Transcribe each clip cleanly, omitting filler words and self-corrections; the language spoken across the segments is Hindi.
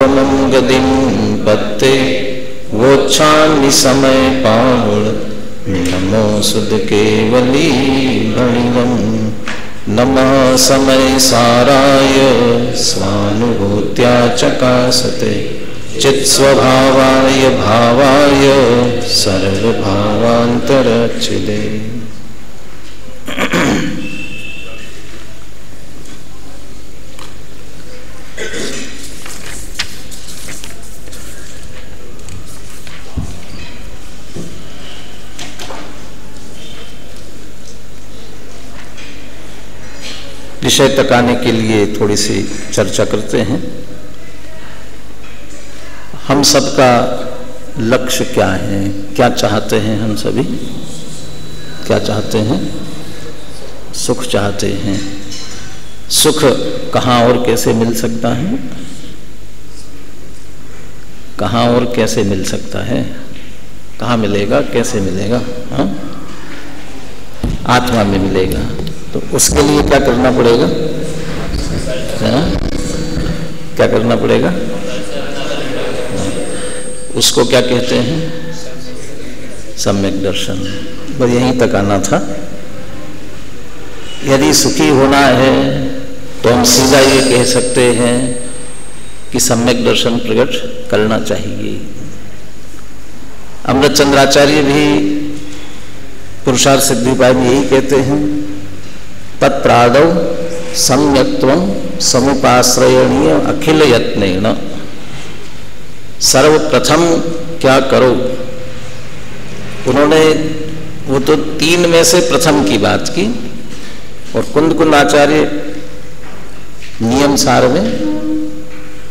गदिं पत्ते वोच्छामि समय पावुण नमो सुध केवली भणिगम नमः समय साराय स्वानुभूत्या चकासते चित्स्वभावाय भावाय सर्वभावान्तरच्छिदे। विषय तक आने के लिए थोड़ी सी चर्चा करते हैं। हम सबका लक्ष्य क्या है, क्या चाहते हैं? हम सभी क्या चाहते हैं? सुख चाहते हैं। सुख कहाँ और कैसे मिल सकता है? कहाँ और कैसे मिल सकता है? कहाँ मिलेगा, कैसे मिलेगा? हाँ? आत्मा में मिलेगा। तो उसके लिए क्या करना पड़ेगा? क्या करना पड़ेगा? उसको क्या कहते हैं? सम्यक दर्शन। बस यहीं तक आना था। यदि सुखी होना है तो हम सीधा ये कह सकते हैं कि सम्यक दर्शन प्रकट करना चाहिए। अमृत चंद्राचार्य भी पुरुषार्थ सिद्धि उपाय में यही कहते हैं, तत्प्रादौ सम्यक्त्वं समुपाश्रयणीय अखिल यत्नेन। सर्वप्रथम क्या करो? उन्होंने वो तो तीन में से प्रथम की बात की। और कुंद आचार्य नियम सार में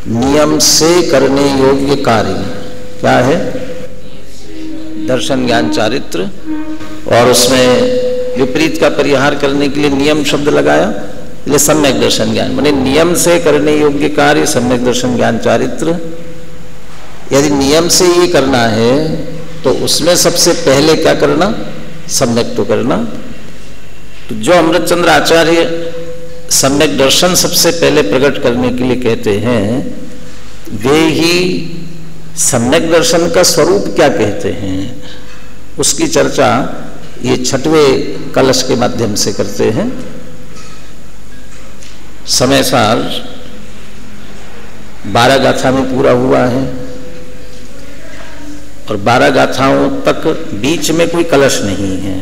नियम से करने योग्य कार्य क्या है? दर्शन ज्ञान चारित्र। और उसमें विपरीत का परिहार करने के लिए नियम शब्द लगाया, इसलिए सम्यक दर्शन ज्ञान माने नियम से करने योग्य कार्य सम्यक दर्शन ज्ञान चारित्र। यदि नियम से ये करना है तो उसमें सबसे पहले क्या करना? सम्यक तो करना। तो जो अमृतचंद्र आचार्य सम्यक दर्शन सबसे पहले प्रकट करने के लिए कहते हैं, वे ही सम्यक दर्शन का स्वरूप क्या कहते हैं उसकी चर्चा ये छठवें कलश के माध्यम से करते हैं। समय सार 12 गाथा में पूरा हुआ है और 12 गाथाओं तक बीच में कोई कलश नहीं है।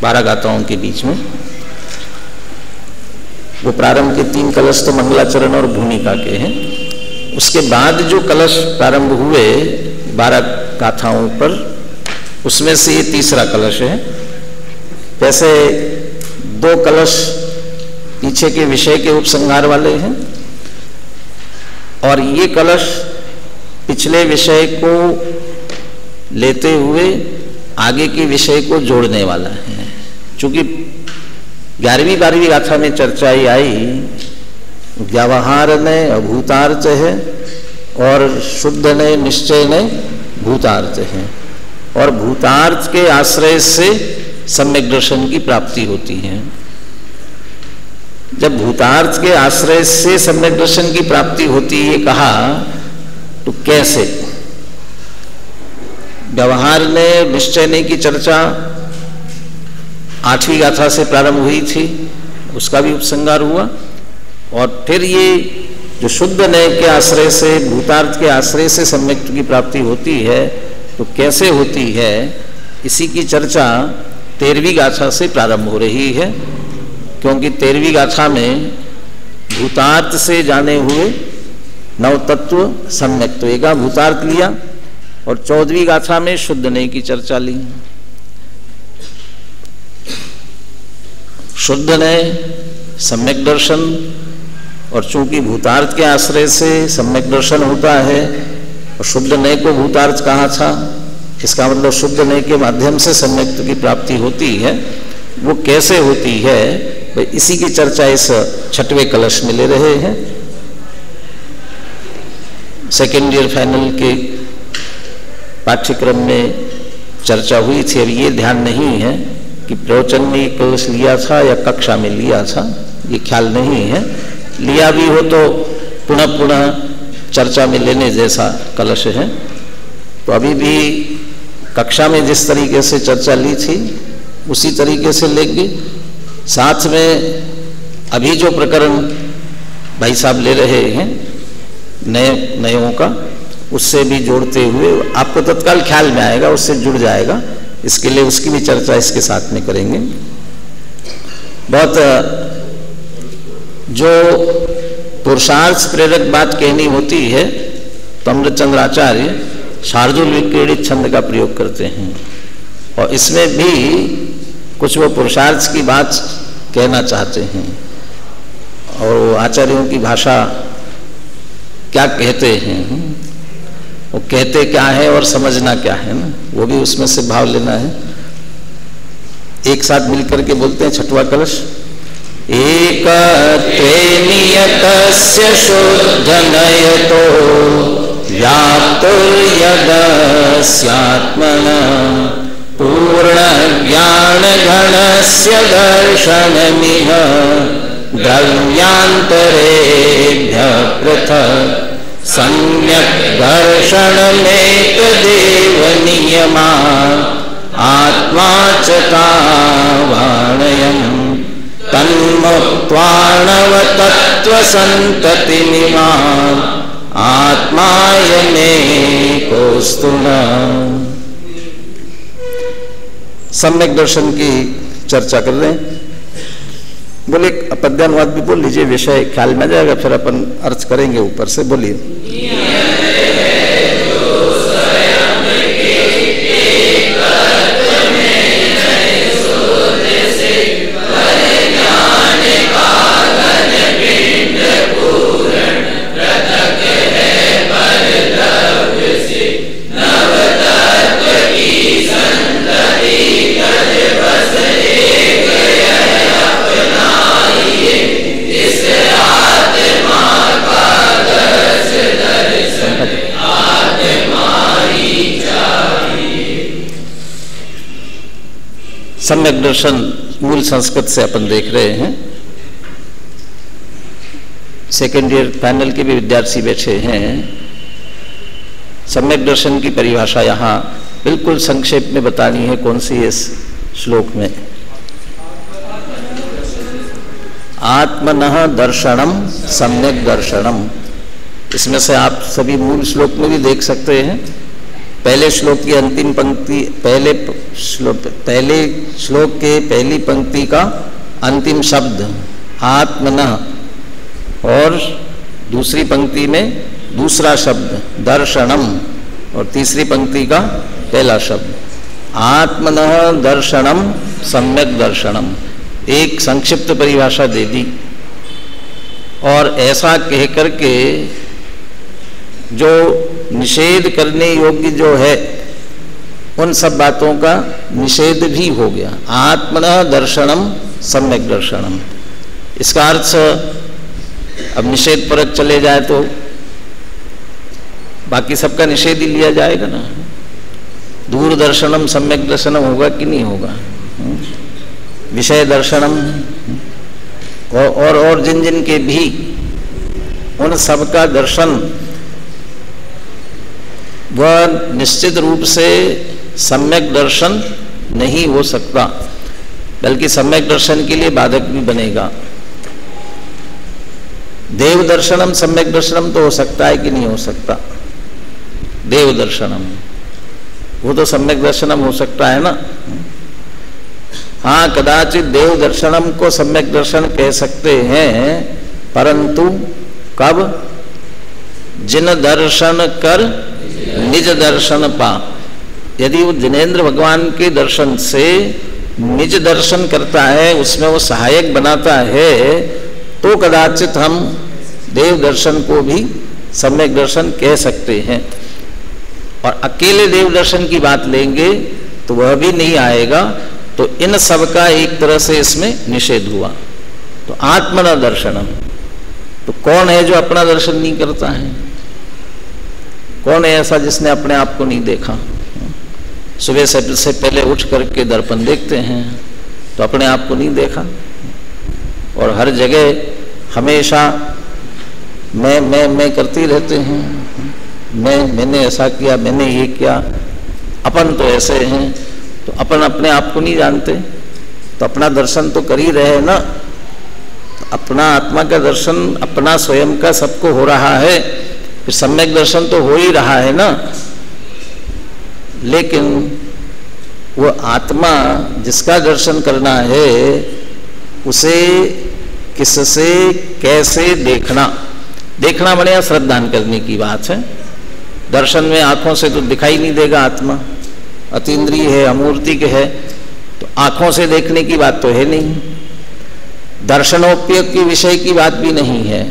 12 गाथाओं के बीच में वो प्रारंभ के 3 कलश तो मंगलाचरण और भूमिका के हैं। उसके बाद जो कलश प्रारंभ हुए 12 गाथाओं पर, उसमें से ये तीसरा कलश है। वैसे 2 कलश पीछे के विषय के उपसंहार वाले हैं और ये कलश पिछले विषय को लेते हुए आगे के विषय को जोड़ने वाला है। चूंकि 11वीं 12वीं गाथा में चर्चा ही आई, व्यवहार ने अभूतार्थ है और शुद्ध ने निश्चय ने भूतार्थ है। और भूतार्थ के आश्रय से सम्यक दर्शन की प्राप्ति होती है। जब भूतार्थ के आश्रय से सम्यक दर्शन की प्राप्ति होती है कहा, तो कैसे? व्यवहार ने निश्चय ने की चर्चा 8वीं गाथा से प्रारंभ हुई थी, उसका भी उपसंहार हुआ। और फिर ये जो शुद्ध नय के आश्रय से भूतार्थ के आश्रय से सम्यक की प्राप्ति होती है, तो कैसे होती है, इसी की चर्चा 13वीं गाथा से प्रारंभ हो रही है। क्योंकि 13वीं गाथा में भूतार्थ से जाने हुए 9 तत्व सम्यक तो एका भूतार्थ लिया और 14वीं गाथा में शुद्ध नय की चर्चा ली। शुद्ध नय सम्यक दर्शन, और चूंकि भूतार्थ के आश्रय से सम्यक दर्शन होता है और शुद्ध नय को भूतार्थ कहा था, इसका मतलब शुद्ध नय के माध्यम से सम्यक की प्राप्ति होती है। वो कैसे होती है, तो इसी की चर्चा इस छठवें कलश में ले रहे हैं। सेकेंड ईयर फाइनल के पाठ्यक्रम में चर्चा हुई थी। अब ये ध्यान नहीं है कि प्रवचन में कलश लिया था या कक्षा में लिया था, ये ख्याल नहीं है। लिया भी हो तो पुनः पुनः चर्चा में लेने जैसा कलश है। तो अभी भी कक्षा में जिस तरीके से चर्चा ली थी उसी तरीके से लेंगे। साथ में अभी जो प्रकरण भाई साहब ले रहे हैं नयों का, उससे भी जोड़ते हुए आपको तत्काल ख्याल में आएगा, उससे जुड़ जाएगा। इसके लिए उसकी भी चर्चा इसके साथ में करेंगे। बहुत जो पुरुषार्थ प्रेरक बात कहनी होती है तो अमृतचंद्र आचार्य शार्दूल विक्रीडित छंद का प्रयोग करते हैं, और इसमें भी कुछ वो पुरुषार्थ की बात कहना चाहते हैं। और आचार्यों की भाषा क्या कहते हैं, वो कहते क्या है और समझना क्या है ना, वो भी उसमें से भाव लेना है। एक साथ मिलकर के बोलते हैं छठवां कलश। एकत्वे नियतस्य शुद्धनयतो व्याप्तुर्यदस्यात्मना पूर्णज्ञानघनस्य दर्शनमिह द्रव्यान्तरेभ्यः पृथक् सम्यक् दर्शनमेतदेव नियमात् आत्मा च तावाणयम् तन्मुक्त्वाणवतत्त्वसन्ततिमिमाम् आत्मायमेकोऽस्तु न। सम्यक दर्शन की चर्चा कर रहे हैं। बोले पद्यानुवाद भी बोल लीजिए, विषय ख्याल में आ जाएगा, फिर अपन अर्थ करेंगे ऊपर से। बोलिए। सम्यक दर्शन मूल संस्कृत से अपन देख रहे हैं। सेकेंड ईयर पैनल के भी विद्यार्थी बैठे हैं। सम्यक दर्शन की परिभाषा यहाँ बिल्कुल संक्षेप में बतानी है। कौन सी इस श्लोक में? आत्मनः दर्शनम सम्यक दर्शनम। इसमें से आप सभी मूल श्लोक में भी देख सकते हैं। पहले श्लोक की अंतिम पंक्ति, पहले श्लोक के पहली पंक्ति का अंतिम शब्द आत्मनः, और दूसरी पंक्ति में दूसरा शब्द दर्शनम, और तीसरी पंक्ति का पहला शब्द आत्मनः दर्शनम सम्यक दर्शनम। एक संक्षिप्त परिभाषा दे दी, और ऐसा कह करके जो निषेध करने योग्य जो है उन सब बातों का निषेध भी हो गया। आत्मनः दर्शनम सम्यक दर्शनम। इसका अर्थ अब निषेध परक चले जाए तो बाकी सबका निषेध ही लिया जाएगा ना। दूरदर्शनम सम्यक दर्शनम होगा कि नहीं होगा? विषय दर्शनम और जिन जिन के भी उन सबका दर्शन वह निश्चित रूप से सम्यक दर्शन नहीं हो सकता, बल्कि सम्यक दर्शन के लिए बाधक भी बनेगा। देव दर्शनम सम्यक दर्शनम तो हो सकता है कि नहीं हो सकता? देव दर्शनम वो तो सम्यक दर्शनम हो सकता है ना। हाँ, कदाचित देव दर्शनम को सम्यक दर्शन कह सकते हैं, परंतु कब? जिन दर्शन कर निज दर्शन पा। यदि वो जिनेंद्र भगवान के दर्शन से निज दर्शन करता है, उसमें वो सहायक बनाता है, तो कदाचित हम देव दर्शन को भी सम्यक दर्शन कह सकते हैं। और अकेले देव दर्शन की बात लेंगे तो वह भी नहीं आएगा। तो इन सब का एक तरह से इसमें निषेध हुआ। तो आत्मना दर्शनम, तो कौन है जो अपना दर्शन नहीं करता है? कौन है ऐसा जिसने अपने आप को नहीं देखा? सुबह से पहले उठ करके दर्पण देखते हैं तो अपने आप को नहीं देखा, और हर जगह हमेशा मैं करते रहते हैं। मैंने ऐसा किया, मैंने ये किया, अपन तो ऐसे हैं। तो अपन अपने आप को नहीं जानते, तो अपना दर्शन तो कर ही रहे हैं ना। तो अपना आत्मा का दर्शन अपना स्वयं का सबको हो रहा है, फिर सम्यक दर्शन तो हो ही रहा है ना। लेकिन वो आत्मा जिसका दर्शन करना है उसे किससे कैसे देखना बढ़िया श्रद्धान करने की बात है। दर्शन में आंखों से तो दिखाई नहीं देगा, आत्मा अतीन्द्रिय है, अमूर्तिक है, तो आंखों से देखने की बात तो है नहीं। दर्शनोपयोग के विषय की बात भी नहीं है।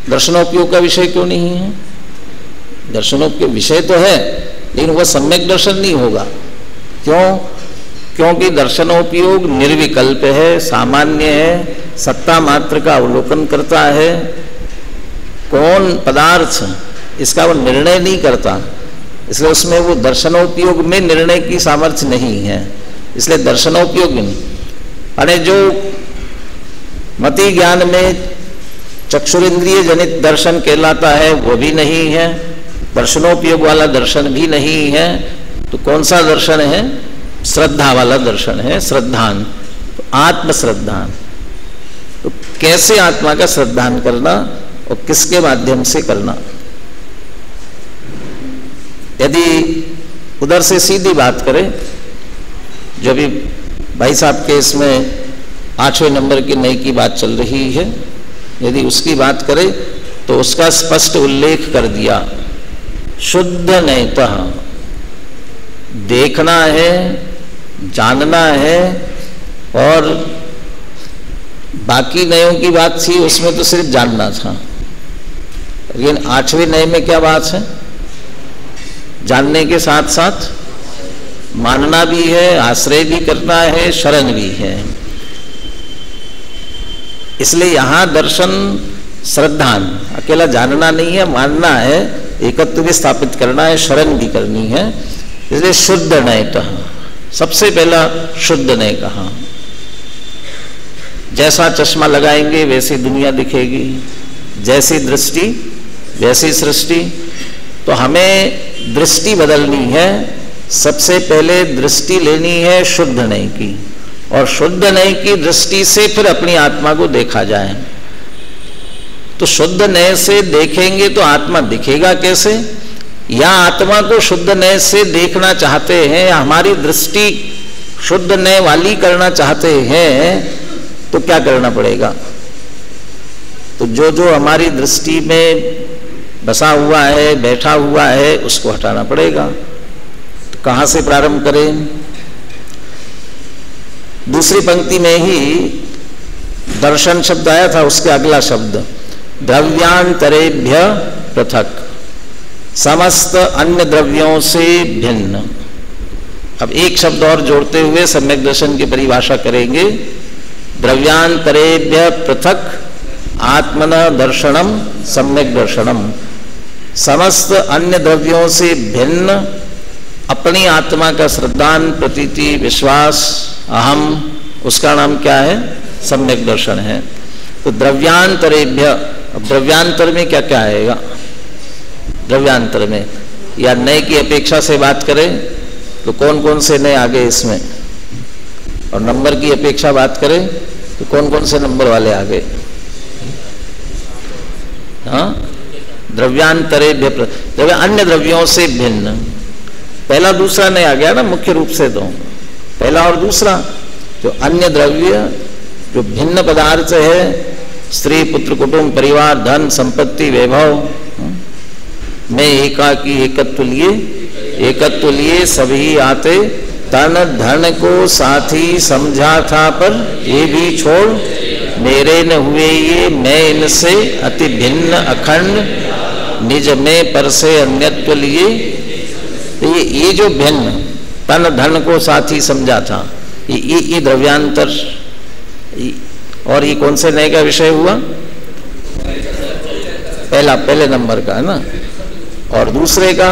दर्शनोपयोग का विषय क्यों नहीं है? दर्शनोपयोग विषय तो है, लेकिन वह सम्यक दर्शन नहीं होगा। क्यों? क्योंकि दर्शनोपयोग निर्विकल्प है, सामान्य है, सत्ता मात्र का अवलोकन करता है। कौन पदार्थ इसका वो निर्णय नहीं करता, इसलिए उसमें वो दर्शनोपयोग में निर्णय की सामर्थ्य नहीं है, इसलिए दर्शनोपयोग नहीं। अरे जो मति ज्ञान में चक्षुरेंद्रिय जनित दर्शन कहलाता है वो भी नहीं है, दर्शनोपयोग वाला दर्शन भी नहीं है। तो कौन सा दर्शन है? श्रद्धा वाला दर्शन है, श्रद्धान, तो आत्मश्रद्धान। तो कैसे आत्मा का श्रद्धान करना और किसके माध्यम से करना? यदि उधर से सीधी बात करें, जो भी भाई साहब के इसमें 8वें नंबर की नई की बात चल रही है, यदि उसकी बात करें तो उसका स्पष्ट उल्लेख कर दिया। शुद्ध नयतः देखना है, जानना है, और बाकी नयों की बात थी उसमें तो सिर्फ जानना था। लेकिन 8वें नए में क्या बात है? जानने के साथ साथ मानना भी है, आश्रय भी करना है, शरण भी है। इसलिए यहां दर्शन श्रद्धान अकेला जानना नहीं है, मानना है, एकत्व भी स्थापित करना है, शरण भी करनी है। इसलिए शुद्ध नय कहा, सबसे पहला शुद्ध नय कहा। जैसा चश्मा लगाएंगे वैसी दुनिया दिखेगी, जैसी दृष्टि वैसी सृष्टि। तो हमें दृष्टि बदलनी है, सबसे पहले दृष्टि लेनी है शुद्ध नय की, और शुद्ध नय की दृष्टि से फिर अपनी आत्मा को देखा जाए। तो शुद्ध नय से देखेंगे तो आत्मा दिखेगा कैसे? या आत्मा को शुद्ध नय से देखना चाहते हैं, या हमारी दृष्टि शुद्ध नय वाली करना चाहते हैं, तो क्या करना पड़ेगा? तो जो जो हमारी दृष्टि में बसा हुआ है, बैठा हुआ है, उसको हटाना पड़ेगा। तो कहां से प्रारंभ करें? दूसरी पंक्ति में ही दर्शन शब्द आया था, उसके अगला शब्द द्रव्यांतरेभ्य पृथक, समस्त अन्य द्रव्यों से भिन्न। अब एक शब्द और जोड़ते हुए सम्यक दर्शन की परिभाषा करेंगे। द्रव्यांतरेभ्य पृथक आत्मन दर्शनम सम्यक दर्शनम। समस्त अन्य द्रव्यों से भिन्न अपनी आत्मा का श्रद्धान, प्रतीति, विश्वास, अहम, उसका नाम क्या है? सम्यक दर्शन है। तो द्रव्यांतरेभ्य, अब द्रव्यांतर में क्या क्या आएगा? द्रव्यांतर में या नए की अपेक्षा से बात करें तो कौन कौन से नए आगे इसमें, और नंबर की अपेक्षा बात करें तो कौन कौन से नंबर वाले आगे? हाँ, द्रव्यांतरेभ्य, अन्य द्रव्यों से भिन्न। पहला दूसरा नहीं आ गया ना मुख्य रूप से, तो पहला और दूसरा। जो अन्य द्रव्य, जो भिन्न पदार्थ है, स्त्री, पुत्र, कुटुंब, परिवार, धन, संपत्ति, वैभव, में एकाकी एकत्व लिए सभी आते, तन धन को साथी समझा था, पर ये भी छोड़ मेरे न हुए ये, मैं इनसे अति भिन्न अखंड, निज में पर से अन्यत्व लिए। तो ये जो भिन्न तन धन को साथी समझा था, ये द्रव्यांतर। और ये कौन से नए का विषय हुआ? पहले नंबर का है ना। और दूसरे का,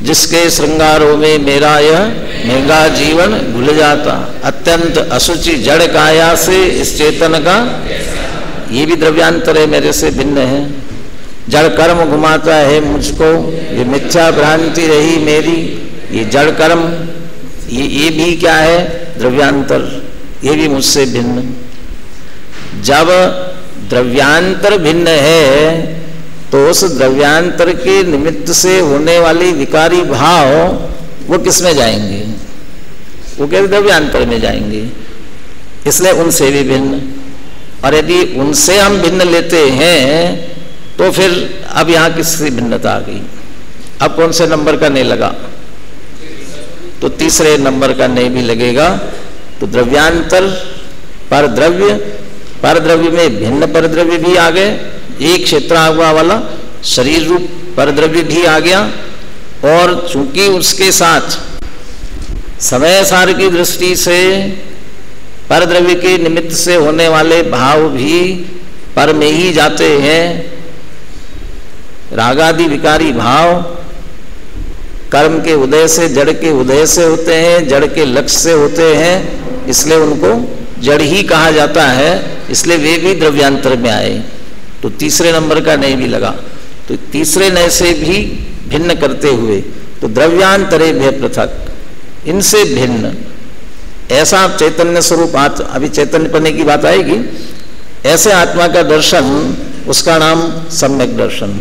जिसके श्रृंगारों में मेरा यह महंगा जीवन भूल जाता, अत्यंत असुचि जड़ काया से इस चेतन का, ये भी द्रव्यांतर है, मेरे से भिन्न है। जड़ कर्म घुमाता है मुझको, ये मिथ्या भ्रांति रही मेरी, ये जड़ कर्म, ये भी क्या है? द्रव्यांतर, ये भी मुझसे भिन्न। जब द्रव्यांतर भिन्न है तो उस द्रव्यांतर के निमित्त से होने वाली विकारी भाव वो किस में जाएंगे? वो क्या द्रव्यांतर में जाएंगे, इसलिए उनसे भी भिन्न। और यदि उनसे हम भिन्न लेते हैं तो फिर अब यहाँ किसकी भिन्नता आ गई? अब कौन से नंबर का नहीं लगा? तो तीसरे नंबर का नहीं भी लगेगा। तो द्रव्यांतर परद्रव्य, परद्रव्य में भिन्न परद्रव्य भी आ गए, एक क्षेत्रागमा वाला शरीर रूप परद्रव्य भी आ गया। और चूंकि उसके साथ समय सार की दृष्टि से परद्रव्य के निमित्त से होने वाले भाव भी पर में ही जाते हैं। रागादि विकारी भाव कर्म के उदय से, जड़ के उदय से होते हैं, जड़ के लक्ष्य से होते हैं, इसलिए उनको जड़ ही कहा जाता है, इसलिए वे भी द्रव्यांतर में आए। तो तीसरे नंबर का नहीं भी लगा। तो तीसरे नय से भी भिन्न करते हुए तो द्रव्यांतरे भय पृथक, इनसे भिन्न ऐसा चैतन्य स्वरूप अभी चैतन्य पने की बात आएगी, ऐसे आत्मा का दर्शन, उसका नाम सम्यक दर्शन।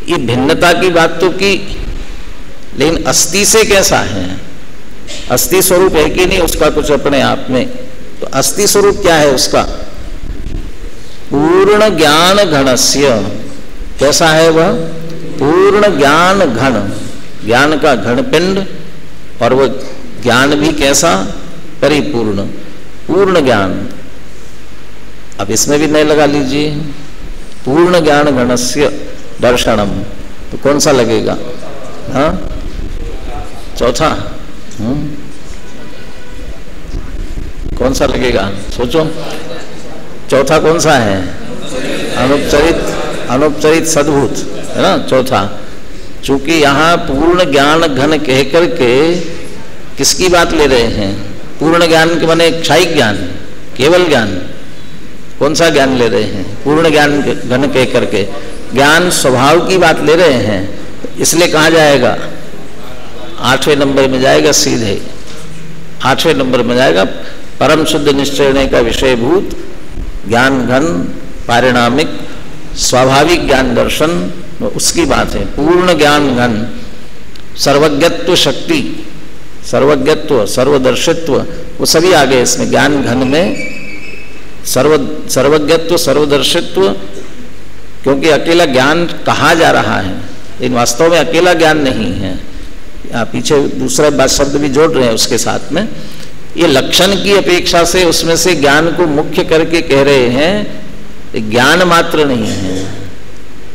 ये भिन्नता की बात तो की, लेकिन अस्थि से कैसा है? अस्थि स्वरूप है कि नहीं उसका कुछ अपने आप में? तो अस्थि स्वरूप क्या है उसका? पूर्ण ज्ञान घनस्य। कैसा है वह? पूर्ण ज्ञान घन, ज्ञान का घन पिंड, और वह ज्ञान भी कैसा? परिपूर्ण, पूर्ण ज्ञान। अब इसमें भी नहीं लगा लीजिए, पूर्ण ज्ञान घनस्य दर्शनम, तो कौन सा लगेगा? हाँ, चौथा। कौन सा लगेगा? सोचो, चौथा कौन सा है? अनुपचरित सद्भूत है ना चौथा। चूंकि यहाँ पूर्ण ज्ञान घन कह करके किसकी बात ले रहे हैं? पूर्ण ज्ञान के माने क्षायिक ज्ञान, केवल ज्ञान। कौन सा ज्ञान ले रहे हैं? पूर्ण ज्ञान घन कह करके ज्ञान स्वभाव की बात ले रहे हैं, इसलिए कहा जाएगा 8वें नंबर में जाएगा, सीधे 8वें नंबर में जाएगा। परम शुद्ध निश्चय का विषयभूत ज्ञान घन पारिणामिक स्वाभाविक ज्ञान दर्शन, उसकी बात है। पूर्ण ज्ञान घन, सर्वज्ञत्व शक्ति, सर्वज्ञत्व, सर्वदर्शित्व, वो सभी आ गए इसमें। ज्ञान घन में सर्वज्ञत्व, सर्वदर्शित्व, क्योंकि अकेला ज्ञान कहा जा रहा है, लेकिन वास्तव में अकेला ज्ञान नहीं है। पीछे दूसरा बात शब्द भी जोड़ रहे हैं उसके साथ में। ये लक्षण की अपेक्षा से उसमें से ज्ञान को मुख्य करके कह रहे हैं, ज्ञान मात्र नहीं है।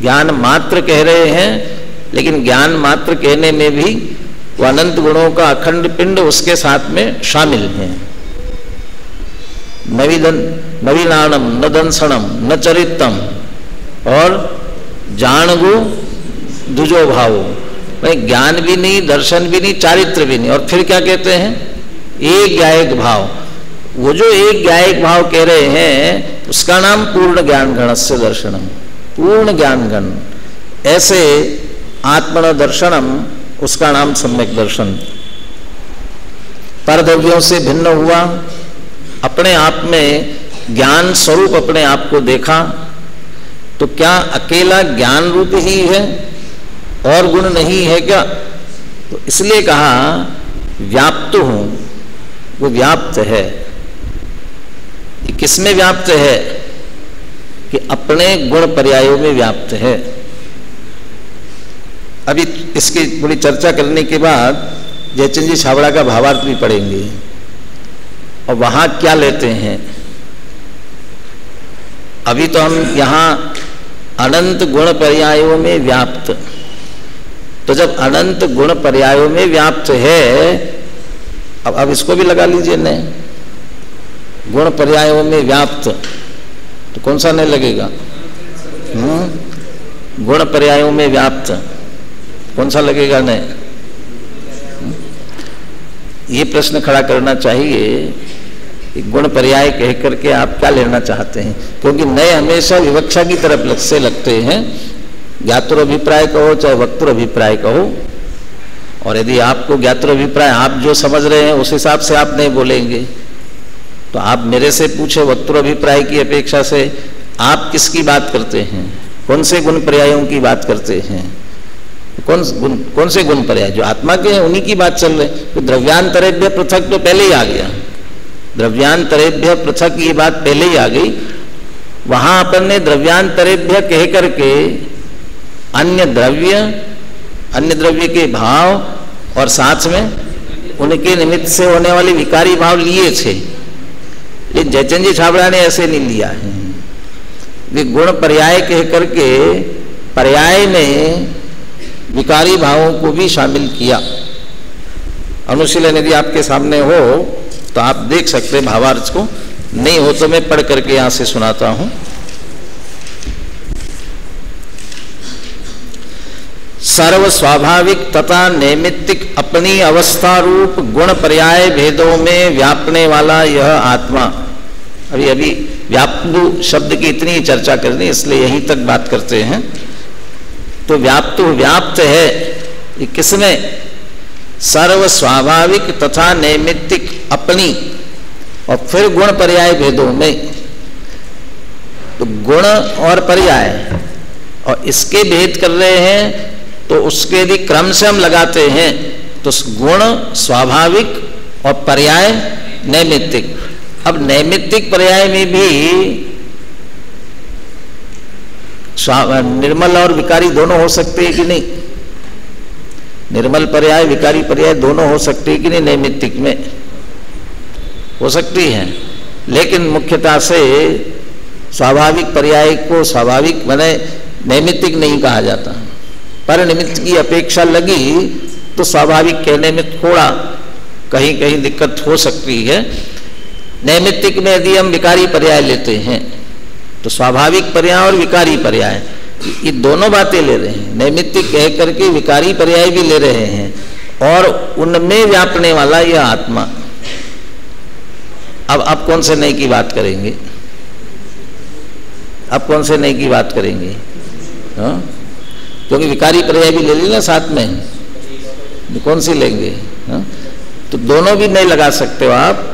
ज्ञान मात्र कह रहे हैं, लेकिन ज्ञान मात्र कहने में भी वो अनंत गुणों का अखंड पिंड उसके साथ में शामिल है। नवीनानम न दंसनम न चरितम और जानगु दुजो भावो, भाई ज्ञान भी नहीं, दर्शन भी नहीं, चारित्र भी नहीं, और फिर क्या कहते हैं? एक ज्ञायक भाव। वो जो एक ज्ञायक भाव कह रहे हैं उसका नाम पूर्ण ज्ञान घनस्य दर्शनम, पूर्ण ज्ञान घन। ऐसे आत्मन दर्शनम, उसका नाम सम्यक दर्शन। परद्रव्यों से भिन्न हुआ, अपने आप में ज्ञान स्वरूप अपने आप को देखा, तो क्या अकेला ज्ञान रूप ही है और गुण नहीं है क्या? तो इसलिए कहा व्याप्त हूं, वो व्याप्त है। किसमें व्याप्त है? कि अपने गुण पर्यायों में व्याप्त है। अभी इसकी थोड़ी चर्चा करने के बाद जयचंद जी छाबड़ा का भावार्थ भी पढ़ेंगे, और वहां क्या लेते हैं। अभी तो हम यहां अनंत गुण पर्यायों में व्याप्त, तो जब अनंत गुण पर्यायों में व्याप्त है, अब इसको भी लगा लीजिए न, गुण पर्यायों में व्याप्त, तो कौन सा नहीं लगेगा? गुण पर्यायों में व्याप्त कौन सा लगेगा? नहीं। ये प्रश्न खड़ा करना चाहिए गुण पर्याय कह करके आप क्या लेना चाहते हैं? क्योंकि नए हमेशा विवक्षा की तरफ से लगते हैं, ज्ञातुर अभिप्राय कहो चाहे वक्तुर अभिप्राय कहो। और यदि आपको ज्ञातुर अभिप्राय आप जो समझ रहे हैं उस हिसाब से आप नहीं बोलेंगे, तो आप मेरे से पूछे वक्तुर अभिप्राय की अपेक्षा से आप किसकी बात करते हैं, कौन से गुण पर्यायों की बात करते हैं, कौन से गुण पर्याय जो आत्मा के हैं उन्हीं की बात चल रही। तो द्रव्यांतरेभ्य पृथक तो पहले ही आ गया, द्रव्यांतरेभ्य पृथक ये बात पहले ही आ गई। वहां अपन ने द्रव्यांतरेभ्य कह करके अन्य द्रव्य के भाव और साथ में उनके निमित्त से होने वाले विकारी भाव लिए थे। ये जयचंद जी छाबड़ा ने ऐसे नहीं लिया है, वे गुण पर्याय कह करके पर्याय में विकारी भावों को भी शामिल किया। अनुशीलन यदि आपके सामने हो तो आप देख सकते हैं भावार्थ को, नहीं हो तो मैं पढ़ करके यहां से सुनाता हूं। सर्व स्वाभाविक तथा नैमित्तिक अपनी अवस्था रूप गुण पर्याय भेदों में व्यापने वाला यह आत्मा। अभी व्याप्तु शब्द की इतनी चर्चा करनी, इसलिए यहीं तक बात करते हैं। तो व्याप्त है ये किसमें? सर्व स्वाभाविक तथा नैमित्तिक अपनी और फिर गुण पर्याय भेदों में। तो गुण और पर्याय और इसके भेद कर रहे हैं, तो उसके यदि क्रम से हम लगाते हैं तो गुण स्वाभाविक और पर्याय नैमित्तिक। अब नैमित्तिक पर्याय में भी निर्मल और विकारी दोनों हो सकते हैं कि नहीं? निर्मल पर्याय विकारी पर्याय दोनों हो सकते हैं कि नहीं? नैमित्तिक में हो सकती हैं, लेकिन मुख्यतः से स्वाभाविक पर्याय को स्वाभाविक माने नैमित्तिक नहीं कहा जाता। पर निमित्त की अपेक्षा लगी तो स्वाभाविक कहने में थोड़ा कहीं कहीं दिक्कत हो सकती है। नैमित्तिक में यदि हम विकारी पर्याय लेते हैं तो स्वाभाविक पर्याय और विकारी पर्याय ये दोनों बातें ले रहे हैं। नैमित्तिक कह करके विकारी पर्याय भी ले रहे हैं और उनमें व्यापने वाला यह आत्मा। अब आप कौन से नए की बात करेंगे? अब कौन से नए की बात करेंगे? हाँ, क्योंकि विकारी पर्याय भी ले लेना साथ में, कौन सी लेंगे? हाँ? तो दोनों भी नहीं लगा सकते हो आप,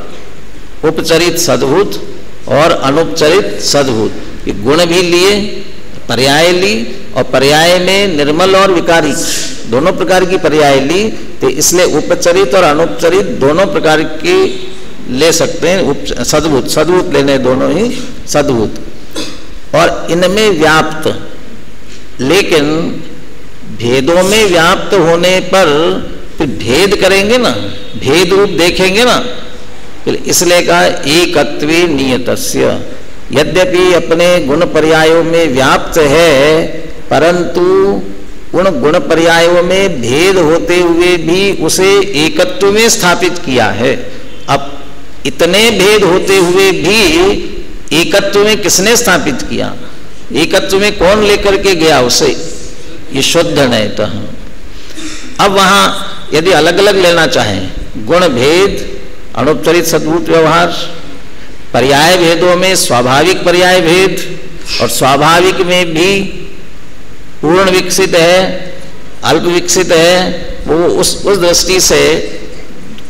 उपचरित सद्भूत और अनुपचरित सद्भूत। ये गुण भी लिए, पर्याय ली, और पर्याय में निर्मल और विकारी दोनों प्रकार की पर्याय ली, तो इसलिए उपचरित और अनुपचरित दोनों प्रकार की ले सकते हैं। सद्भूत लेने दोनों ही सद्भूत, और इनमें व्याप्त। लेकिन भेदों में व्याप्त होने पर फिर भेद करेंगे ना, भेद रूप देखेंगे ना, इसलिए कहा एकत्वे नियतस्य। यद्यपि अपने गुण पर्यायों में व्याप्त है, परंतु उन गुण पर्यायों में भेद होते हुए भी उसे एकत्व में स्थापित किया है। अब इतने भेद होते हुए भी एकत्व में किसने स्थापित किया? एकत्व में कौन लेकर के गया उसे? ये शुद्ध नैतः। अब वहां यदि अलग अलग लेना चाहें, गुण भेद, अनुपचरित सद्भूत व्यवहार, पर्याय भेदों में स्वाभाविक पर्याय भेद, और स्वाभाविक में भी पूर्ण विकसित है, अल्प विकसित है, वो उस दृष्टि से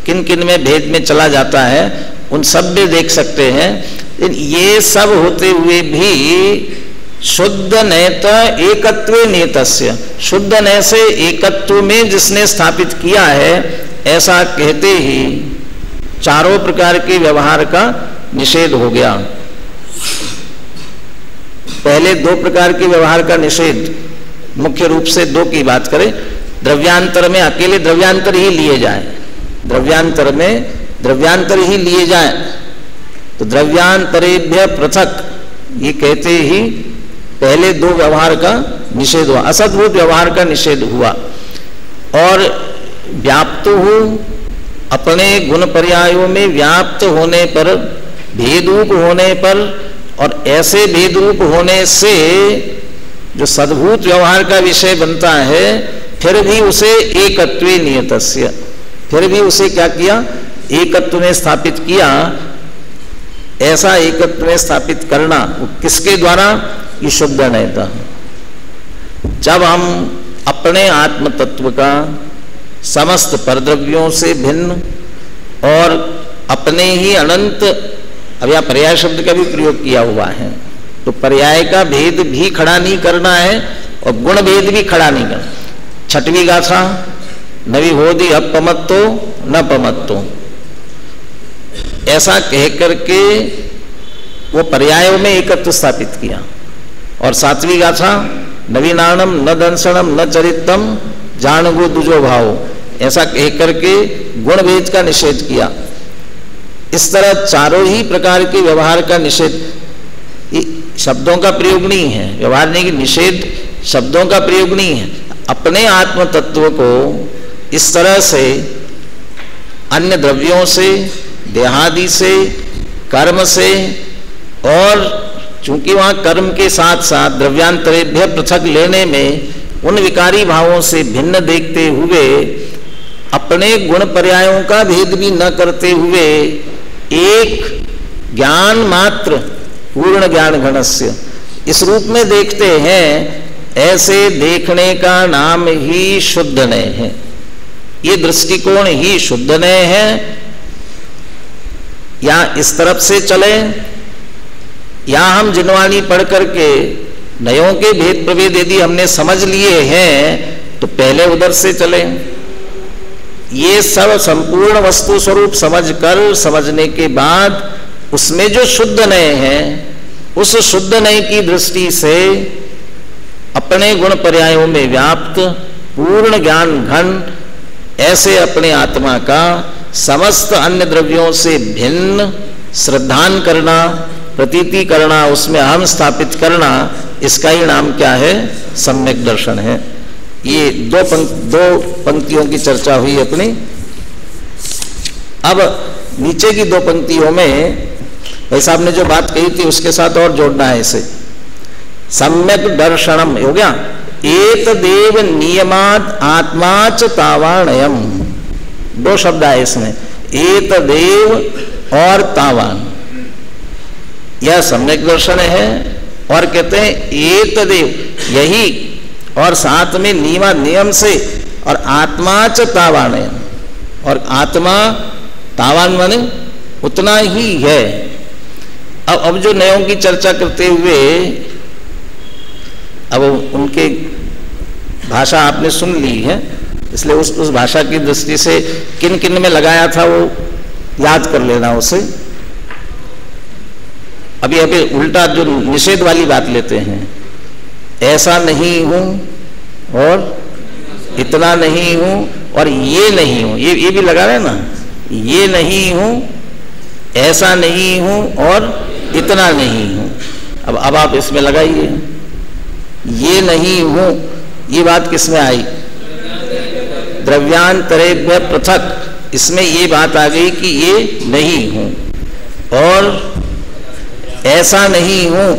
किन किन में भेद में चला जाता है, उन सब में देख सकते हैं। ये सब होते हुए भी शुद्ध नैत एकत्वे नियतस्य, शुद्ध नय से एकत्व में जिसने स्थापित किया है, ऐसा कहते ही चारों प्रकार के व्यवहार का निषेध हो गया। पहले दो प्रकार के व्यवहार का निषेध, मुख्य रूप से दो की बात करें। द्रव्यांतर में अकेले द्रव्यांतर ही लिए जाए, द्रव्यांतर में द्रव्यांतर ही लिए जाए, तो द्रव्यांतरेभ्य पृथक ये कहते ही पहले दो व्यवहार का निषेध हुआ, असद्भूत व्यवहार का निषेध हुआ। और व्याप्त हो, अपने गुण पर्यायों में व्याप्त होने पर, भेदरूप होने पर, और ऐसे भेदरूप होने से जो सद्भूत व्यवहार का विषय बनता है, फिर भी उसे एकत्वे नियतस्य, फिर भी उसे क्या किया? एकत्व में स्थापित किया। ऐसा एकत्व में स्थापित करना, किसके द्वारा? ये शुद्ध नयता। जब हम अपने आत्म तत्व का समस्त परद्रव्यों से भिन्न और अपने ही अनंत, अब यहाँ पर्याय शब्द का भी प्रयोग किया हुआ है, तो पर्याय का भेद भी खड़ा नहीं करना है और गुण भेद भी खड़ा नहीं करना। छठवीं गाथा, नवी होदी अपमत्तो न पमत्तो, ऐसा कह करके वो पर्यायों में एकत्व स्थापित किया। और सातवीं गाथा, नवीनानम न दंसनम न चरितम जानगो दुजो भाव, ऐसा कह करके गुण भेद का निषेध किया। इस तरह चारों ही प्रकार के व्यवहार का निषेध, शब्दों का प्रयोग नहीं है, व्यवहार नहीं, निषेध शब्दों का प्रयोग नहीं है। अपने आत्म तत्व को इस तरह से अन्य द्रव्यों से, देहादि से, कर्म से, और चूंकि वहां कर्म के साथ साथ द्रव्यांतरेभ्य पृथक लेने में उन विकारी भावों से भिन्न देखते हुए अपने गुण पर्यायों का भेद भी न करते हुए एक ज्ञान मात्र पूर्ण ज्ञान घनस्य इस रूप में देखते हैं, ऐसे देखने का नाम ही शुद्ध नय है। ये दृष्टिकोण ही शुद्ध नय है। या इस तरफ से चले, या हम जिनवाणी पढ़ करके नयों के भेद प्रभेद यदि हमने समझ लिए हैं तो पहले उधर से चले। ये सब संपूर्ण वस्तु स्वरूप समझकर, समझने के बाद उसमें जो शुद्ध नय है, उस शुद्ध नय की दृष्टि से अपने गुण पर्यायों में व्याप्त पूर्ण ज्ञान घन ऐसे अपने आत्मा का समस्त अन्य द्रव्यों से भिन्न श्रद्धान करना, प्रतीति करना, उसमें अहम स्थापित करना, इसका ही नाम क्या है? सम्यक दर्शन है। ये दो पंक्तियों की चर्चा हुई अपनी। अब नीचे की दो पंक्तियों में भाई साहब ने जो बात कही थी उसके साथ और जोड़ना है इसे। सम्यक दर्शनम हो गया, एतदेव नियमाद आत्मा च तावानयम, दो शब्द आए इसमें, एतदेव और तावान, यह सम्यक दर्शन है। और कहते हैं एतदेव, यही, और साथ में नियम से, और आत्मा च तावानयम, और आत्मा तावान माने उतना ही है। अब जो नयों की चर्चा करते हुए, अब उनके भाषा आपने सुन ली है, इसलिए उस भाषा की दृष्टि से किन किन में लगाया था वो याद कर लेना उसे। अभी उल्टा जो निषेध वाली बात लेते हैं, ऐसा नहीं हूं और इतना नहीं हूं और ये नहीं हूं, ये भी लगा रहे ना, ये नहीं हूं, ऐसा नहीं हूं और इतना नहीं हूं। अब आप इसमें लगाइए, ये नहीं हूं, ये बात किसमें आई? द्रव्यांतरेभ्य पृथक, इसमें ये बात आ गई कि ये नहीं हूं, और ऐसा नहीं हूं,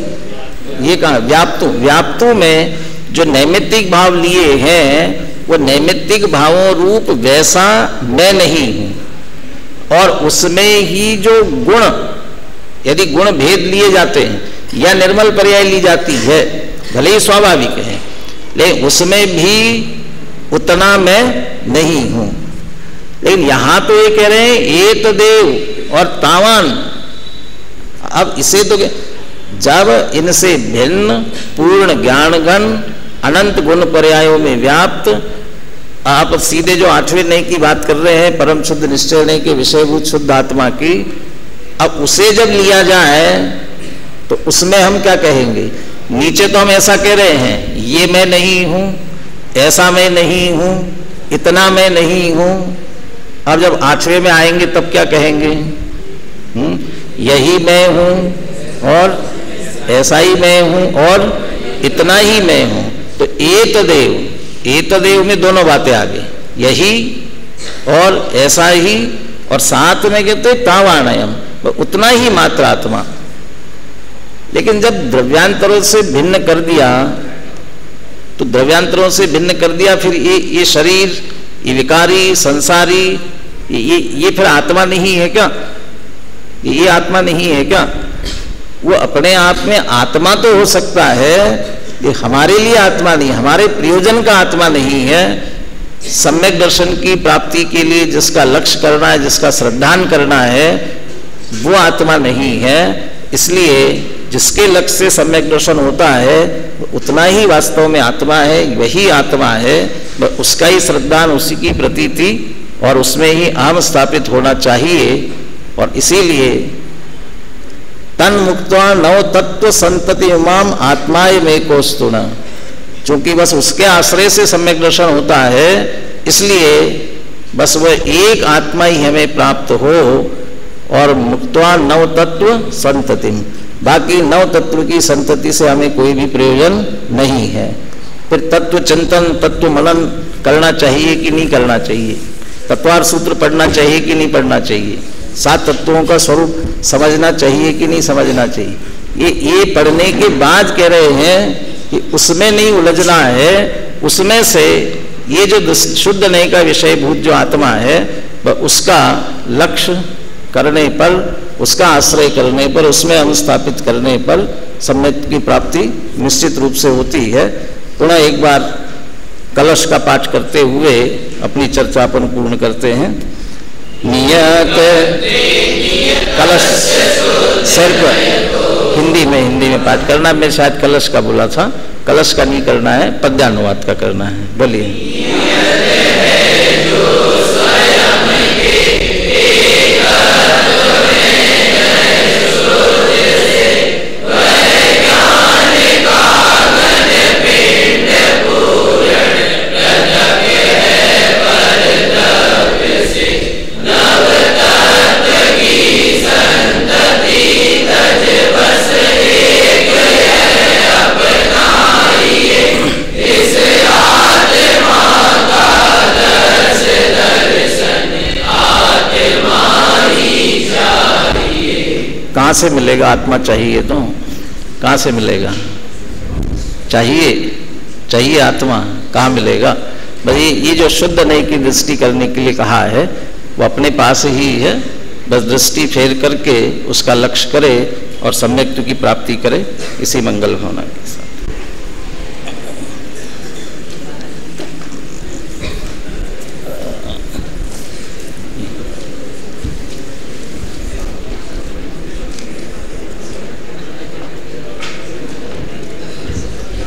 ये कहा व्याप्तु में जो नैमित्तिक भाव लिए हैं वो नैमित्तिक भावों रूप वैसा मैं नहीं हूं। और उसमें ही जो गुण, यदि गुण भेद लिए जाते हैं या निर्मल पर्याय ली जाती है, भले ही स्वाभाविक है, लेकिन उसमें भी उतना मैं नहीं हूं। लेकिन यहां तो ये कह रहे हैं एतदेव और तावान। अब इसे तो जब इनसे भिन्न पूर्ण ज्ञानघन अनंत गुण पर्यायों में व्याप्त, आप सीधे जो आठवें नय की बात कर रहे हैं, परम शुद्ध निश्चय नय के विषयभूत शुद्ध आत्मा की, अब उसे जब लिया जाए तो उसमें हम क्या कहेंगे? नीचे तो हम ऐसा कह रहे हैं, ये मैं नहीं हूं, ऐसा मैं नहीं हूं, इतना मैं नहीं हूं। अब जब आठवें में आएंगे तब क्या कहेंगे? यही मैं हूं और ऐसा ही मैं हूं और इतना ही मैं हूं। तो एतदेव में दोनों बातें आ गई, यही और ऐसा ही, और साथ में कहते तावानयम, उतना ही मात्र आत्मा। लेकिन जब द्रव्यांतरों से भिन्न कर दिया, तो द्रव्यांतरों से भिन्न कर दिया, फिर ये शरीर, ये विकारी, संसारी, ये फिर आत्मा नहीं है क्या? ये आत्मा नहीं है क्या? वो अपने आप में आत्मा तो हो सकता है, ये हमारे लिए आत्मा नहीं, हमारे प्रयोजन का आत्मा नहीं है। सम्यक दर्शन की प्राप्ति के लिए जिसका लक्ष्य करना है, जिसका श्रद्धान करना है, वो आत्मा नहीं है। इसलिए जिसके लक्ष्य से सम्यक दर्शन होता है उतना ही वास्तव में आत्मा है, वही आत्मा है, उसका ही श्रद्धान, उसी की प्रतीति और उसमें ही अहम स्थापित होना चाहिए। और इसीलिए तन मुक्त्वा नव तत्व संतति उमाम आत्माय में कोस्तुना, चूंकि बस उसके आश्रय से सम्यक दर्शन होता है, इसलिए बस वह एक आत्मा ही हमें प्राप्त हो। और मुक्त्वा नव तत्व संतति, बाकी नव तत्व की संतति से हमें कोई भी प्रयोजन नहीं है। फिर तत्व चिंतन, तत्व मनन करना चाहिए कि नहीं करना चाहिए? तत्वार सूत्र पढ़ना चाहिए कि नहीं पढ़ना चाहिए? 7 तत्वों का स्वरूप समझना चाहिए कि नहीं समझना चाहिए? ये पढ़ने के बाद कह रहे हैं कि उसमें नहीं उलझना है, उसमें से ये जो शुद्ध नहीं का विषयभूत जो आत्मा है वह उसका लक्ष्य करने पर, उसका आश्रय करने पर, उसमें हम स्थापित करने पर सम्यक की प्राप्ति निश्चित रूप से होती है। पुनः एक बार कलश का पाठ करते हुए अपनी चर्चा अपन पूर्ण करते हैं। नियत कलश सिर्फ हिंदी में पाठ करना, मैं शायद कलश का बोला था, कलश का नहीं करना है, पद्यानुवाद का करना है। बोलिए। कहाँ से मिलेगा? आत्मा चाहिए तो कहाँ से मिलेगा? चाहिए आत्मा, कहाँ मिलेगा भाई? ये जो शुद्ध नहीं की दृष्टि करने के लिए कहा है वो अपने पास ही है, बस दृष्टि फेर करके उसका लक्ष्य करे और सम्यक्त्व की प्राप्ति करे। इसी मंगल भावना के साथ।